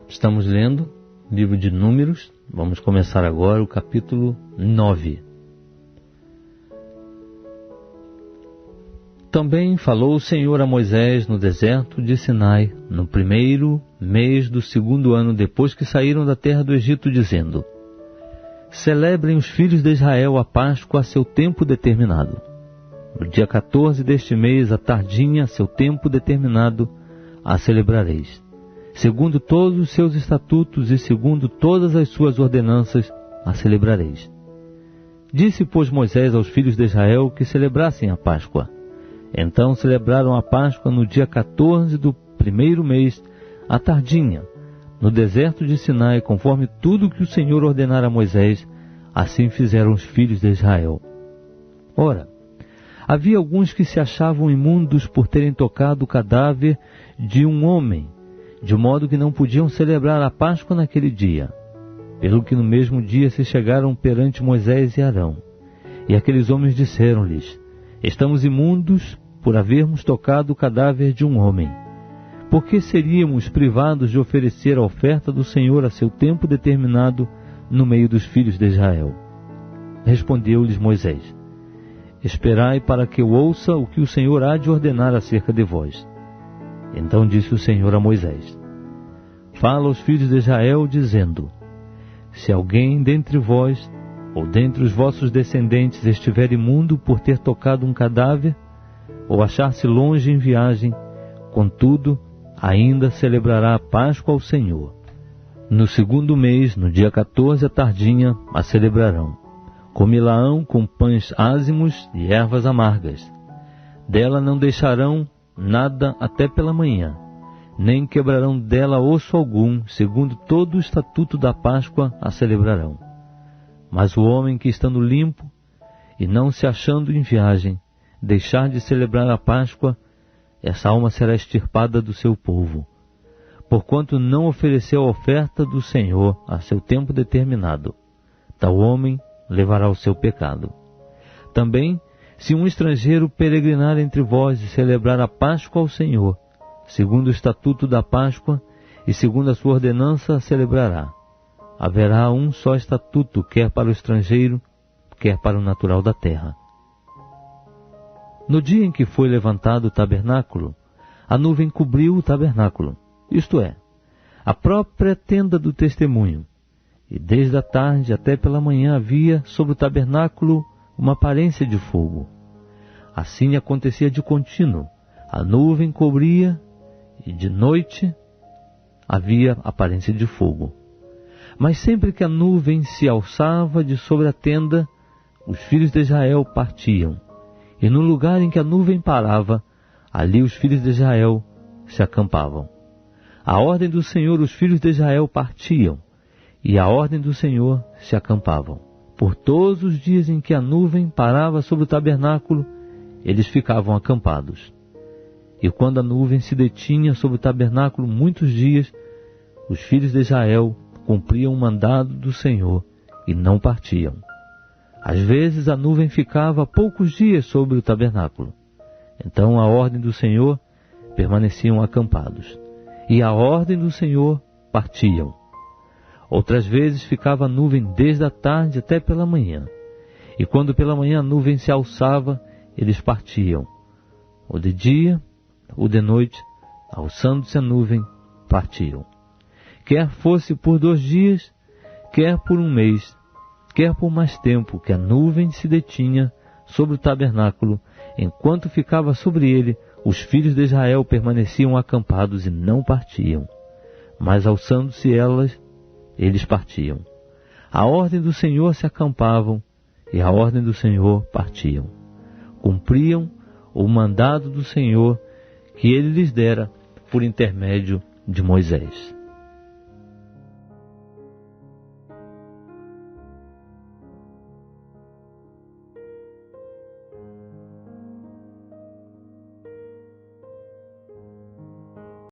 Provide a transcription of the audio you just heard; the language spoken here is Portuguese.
Estamos lendo o livro de Números. Vamos começar agora o capítulo 9. Também falou o Senhor a Moisés no deserto de Sinai, no primeiro mês do 2º ano depois que saíram da terra do Egito, dizendo: Celebrem os filhos de Israel a Páscoa a seu tempo determinado. No dia 14 deste mês, à tardinha, a seu tempo determinado, a celebrareis. Segundo todos os seus estatutos e segundo todas as suas ordenanças, a celebrareis. Disse, pois, Moisés aos filhos de Israel que celebrassem a Páscoa. Então celebraram a Páscoa no dia 14 do primeiro mês, à tardinha, no deserto de Sinai, conforme tudo que o Senhor ordenara a Moisés, assim fizeram os filhos de Israel. Ora, havia alguns que se achavam imundos por terem tocado o cadáver de um homem, de modo que não podiam celebrar a Páscoa naquele dia. Pelo que no mesmo dia se chegaram perante Moisés e Arão. E aqueles homens disseram-lhes: Estamos imundos por havermos tocado o cadáver de um homem. Por que seríamos privados de oferecer a oferta do Senhor a seu tempo determinado no meio dos filhos de Israel? Respondeu-lhes Moisés: Esperai para que eu ouça o que o Senhor há de ordenar acerca de vós. Então disse o Senhor a Moisés: Fala aos filhos de Israel, dizendo: Se alguém dentre vós, ou dentre os vossos descendentes, estiver imundo por ter tocado um cadáver, ou achar-se longe em viagem, contudo, ainda celebrará a Páscoa ao Senhor. No 2º mês, no dia 14 à tardinha, a celebrarão. Comilão com pães ázimos e ervas amargas. Dela não deixarão nada até pela manhã, nem quebrarão dela osso algum, segundo todo o estatuto da Páscoa a celebrarão. Mas o homem que, estando limpo e não se achando em viagem, deixar de celebrar a Páscoa, essa alma será extirpada do seu povo, porquanto não ofereceu a oferta do Senhor a seu tempo determinado. Tal homem levará o seu pecado. Também, se um estrangeiro peregrinar entre vós e celebrar a Páscoa ao Senhor, segundo o estatuto da Páscoa e segundo a sua ordenança, a celebrará. Haverá um só estatuto, quer para o estrangeiro, quer para o natural da terra. No dia em que foi levantado o tabernáculo, a nuvem cobriu o tabernáculo, isto é, a própria tenda do testemunho, e desde a tarde até pela manhã havia sobre o tabernáculo uma aparência de fogo. Assim acontecia de contínuo, a nuvem cobria e de noite havia aparência de fogo. Mas sempre que a nuvem se alçava de sobre a tenda, os filhos de Israel partiam, e no lugar em que a nuvem parava, ali os filhos de Israel se acampavam. À ordem do Senhor os filhos de Israel partiam, e à ordem do Senhor se acampavam. Por todos os dias em que a nuvem parava sobre o tabernáculo, eles ficavam acampados. E quando a nuvem se detinha sobre o tabernáculo muitos dias, os filhos de Israel cumpriam o mandado do Senhor e não partiam. Às vezes a nuvem ficava poucos dias sobre o tabernáculo. Então, à ordem do Senhor, permaneciam acampados. E à ordem do Senhor, partiam. Outras vezes ficava a nuvem desde a tarde até pela manhã. E quando pela manhã a nuvem se alçava, eles partiam. Ou de dia, ou de noite, alçando-se a nuvem, partiam. Quer fosse por 2 dias, quer por 1 mês, quer por mais tempo, que a nuvem se detinha sobre o tabernáculo, enquanto ficava sobre ele, os filhos de Israel permaneciam acampados e não partiam. Mas alçando-se elas, eles partiam. À ordem do Senhor se acampavam, e à ordem do Senhor partiam. Cumpriam o mandado do Senhor que ele lhes dera por intermédio de Moisés.